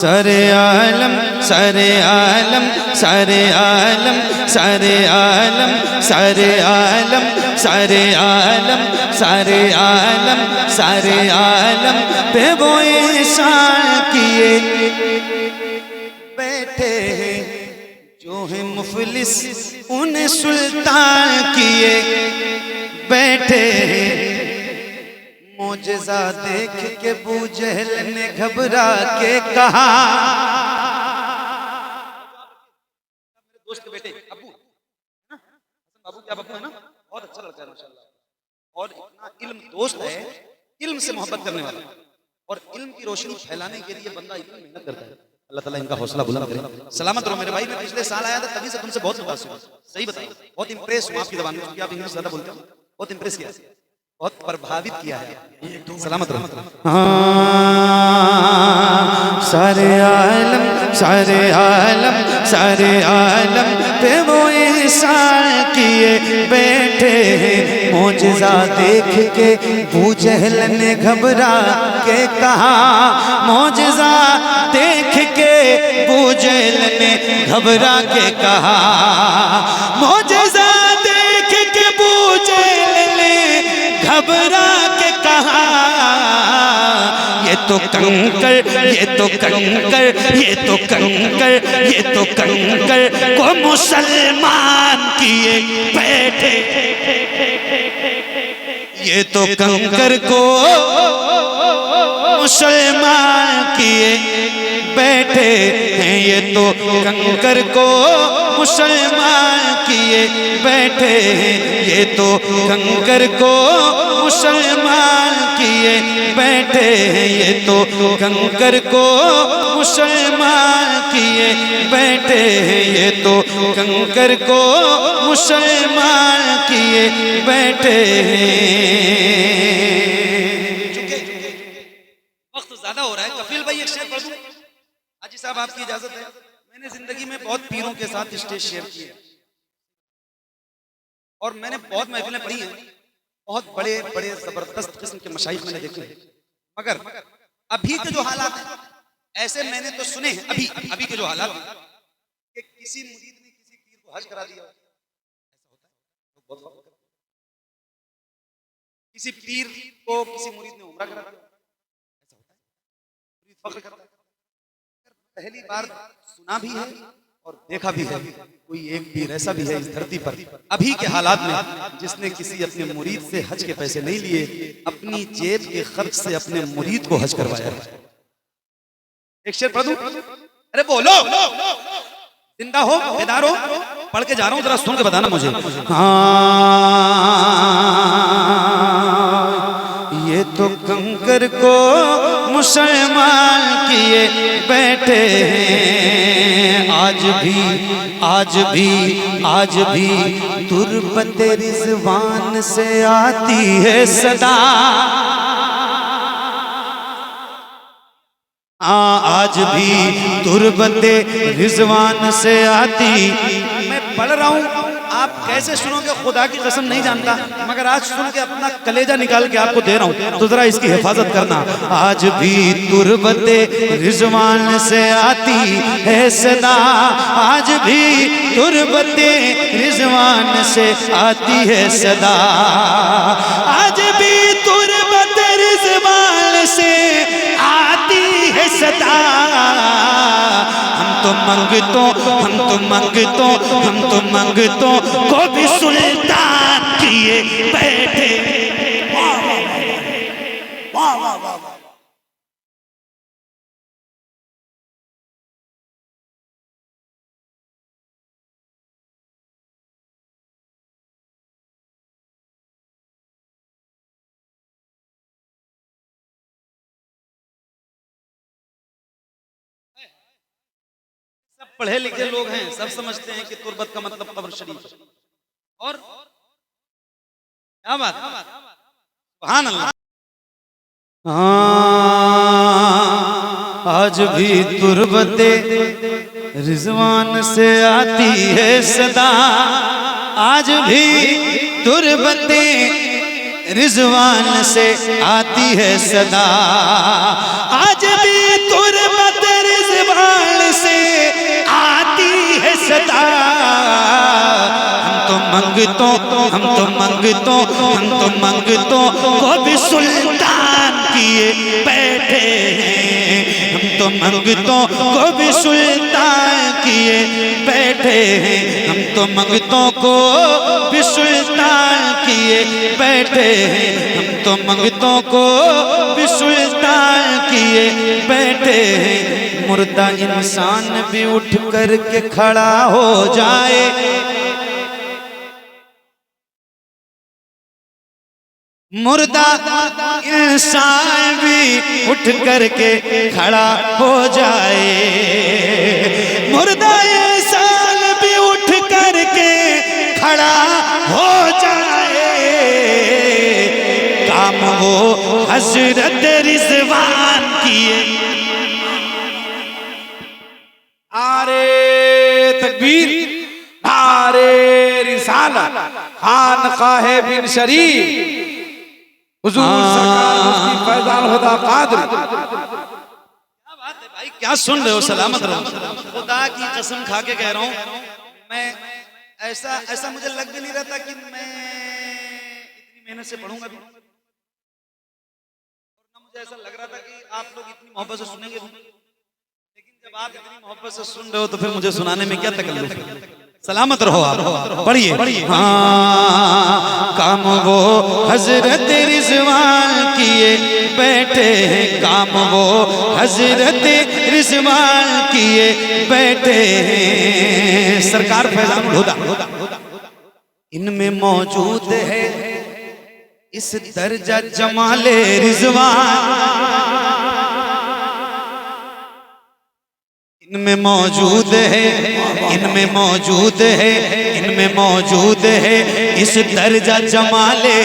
सारे आलम सारे आलम सारे आलम सारे आलम सारे आलम सारे आलम सारे आलम सारे आलम पे वो इंसान किए बैठे हैं जो है मुफलिस उन्हें सुल्तान किए बैठे हैं। मोजज़ा देख के अबू जहल ने घबरा के कहा, मेरे दोस्त के बेटे अबू है ना, बाबू क्या बाबू है ना, बहुत अच्छा लड़का है माशाल्लाह, और इतना इल्म दोस्त है, इल्म से मोहब्बत करने वाला, और इल्म की रोशनी फैलाने के लिए बंदा इतनी मेहनत करता है। अल्लाह ताला इनका हौसला बुलंद करे। सलामत रहो मेरे भाई, मैं पिछले साल आया था तभी से तुमसे बहुत मुतासिर हूं, सही बताओ, बहुत इंप्रेस हूं आपकी ज़बान में, क्योंकि आप इंग्लिश ज्यादा बोलते हो, बहुत इंप्रेस किया, बहुत प्रभावित किया है। सलामत रहो। सारे आलम सारे आलम सारे आलम पे वो इंसान किए बैठे हैं। मोजज़ा देख के अबू जहल ने घबरा के कहा, मोजज़ा देख के अबू जहल ने घबरा के कहा, मोजज़ा देख के अबू जहल ने घबरा के कहा, ये तो कंकर ये तो कंकर ये तो कंकर ये तो कंकर को मुसलमान किए बैठे, ये तो कंकर को मुसलमान किए बैठे हैं, ये तो कंकर को मुसलमान किए बैठे हैं, ये तो कंकर को मुसलमान किए बैठे हैं, ये तो कंकर को मुसलमान किए बैठे हैं, ये तो कंकर को मुसलमान किए बैठे हैं। वक्त ज्यादा हो रहा है, कफील भाई एक शेर पढ़ दूं? हाजी साहब आपकी इजाजत है? मैंने जिंदगी में बहुत पीरों के साथ स्टेज शेयर किए और मैंने बहुत महफिलें पढ़ी हैं, बहुत बड़े बड़े जबरदस्त किस्म के मशाइख मैंने देखे हैं, मगर अभी के जो हालात हैं ऐसे मैंने तो सुने हैं, अभी के जो हालात हैं कि किसी मुरीद ने किसी पीर को हज करा दिया, ऐसा होता है, बहुत फख्र करते हैं। किसी पीर को किसी मुरीद ने उम्रा करा दिया, ऐसा होता है, मुरीद फख्र करता है। पहली बार सुना भी है और देखा भी है, कोई एक पीर ऐसा भी है इस धरती पर अभी के हालात में जिसने किसी अपने मुरीद से हज के पैसे नहीं लिए, अपनी जेब के खर्च से अपने मुरीद को हज करवाया। एक शेर पढ़ दूं? अरे बोलो, जिंदा हो बेदार हो, पढ़ के जा रहा हूं, जरा सुन के बताना मुझे। ये तो कंकर को मुसलमान किए बैठे हैं, आज भी तुरबत रिज़वान से आती है सदा, आज भी तुरबत रिज़वान से आती। मैं पढ़ रहा हूं, आप कैसे सुनोगे खुदा की कसम नहीं जानता, मगर आज सुन के अपना कलेजा निकाल के आपको दे रहा हूं, तो जरा इसकी हिफाजत करना। आज भी तुरबत रिज़वान से आती है सदा, आज भी तुरबत रिज़वान से आती है सदा, आज भी तुरबत रिज़वान से आती है सदा। हम तो मंगतों को भी सुल्तान किए बैठे। वाह वाह वाह वाह। सब पढ़े लिखे लोग हैं, सब समझते हैं कि तुरबत का मतलब कब्र शरीफ है, और क्या बात, सुभान अल्लाह। आज भी तुरबत रिज़वान से आती है सदा, आज भी तुरबत रिज़वान से आती है सदा, आज भी तुरबत मंगतों को भी सुल्तान किए बैठे हैं, हम तो मंगतों को भी सुल्तान किए बैठे हैं, हम तो मंगतों को भी सुल्तान किए बैठे हैं, हम तो मंगतों को भी सुल्तान किए बैठे हैं। मुर्दा इंसान भी उठ कर के खड़ा हो जाए, मुर्दा इंसान भी उठ कर के खड़ा हो जाए, मुर्दा इंसान भी उठ कर के खड़ा हो जाए, काम वो हजरत रिजवान किए। नारे तकबीर, नारे रिसालत, खानकाहे बिन शरीफ, हुजूर सरकार मुफ्ती फैजान हुदा कादरी। क्या बात है भाई, क्या सुन रहे हो? सलामत रहो। खुदा की कसम खा के कह रहा हूं, मैं ऐसा मुझे लग भी नहीं रहा था कि मैं इतनी मेहनत से पढ़ूंगा भी, और ना मुझे ऐसा लग रहा था कि आप लोग इतनी मोहब्बत से सुनेंगे, लेकिन जब आप इतनी मोहब्बत से सुन रहे हो तो फिर मुझे सुनाने में क्या तकल्लुफ है। सलामत रहो आप, पढ़िए। हाँ, काम वो हजरत रिजवान किए बैठे हैं, काम वो हजरत रिजवान किए बैठे हैं। सरकार फैजानुल हुदा इनमें मौजूद है इस दर्जा जमाले रिजवान, इनमें मौजूद है, इनमें मौजूद है, इनमें मौजूद है इस दर्जा जमाले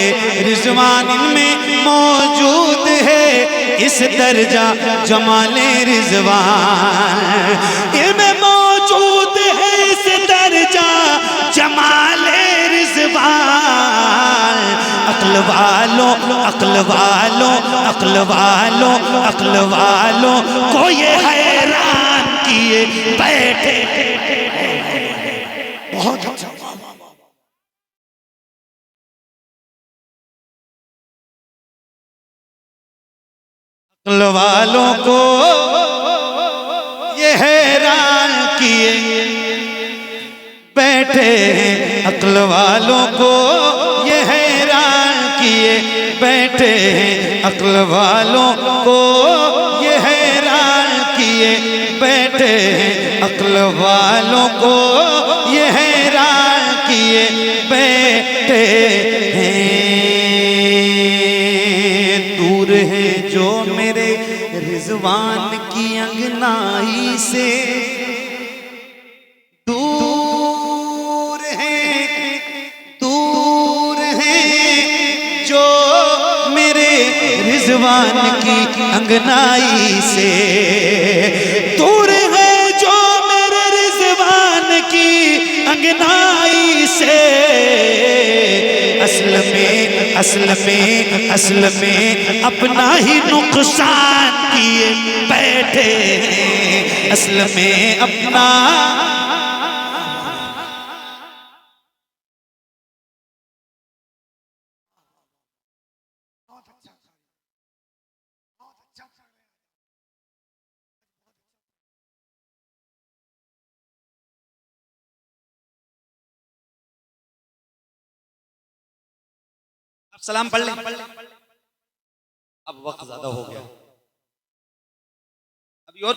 रिजवान, इनमें मौजूद है इस दर्जा जमाले रिजवान, इनमें मौजूद है इस दर्जा जमाले रिजवान। अक्ल वालों, अक्ल वालों, अक्ल वालों, अक्ल वालों को ये हैरान किए बैठे। बहुत अच्छा। अक्ल वालों को ये हैरान किए बैठे हैं, अक्ल वालों को ये हैरान किए बैठे हैं, अक्ल वालों को ये हैरान किए बैठे हैं, अक्ल वालों को ये हैरान किए बैठे हैं। दूर है जो मेरे रिजवान की अंगनाई से, दूर है जो मेरे रिजवान की अंगनाई से, दूर है जो मेरे रिजवान की अंगनाई से। असल में अपना ही नुकसान किए बैठे हैं, असल में अपना। अब सलाम पढ़ लें, अब वक्त ज्यादा हो गया, अभी और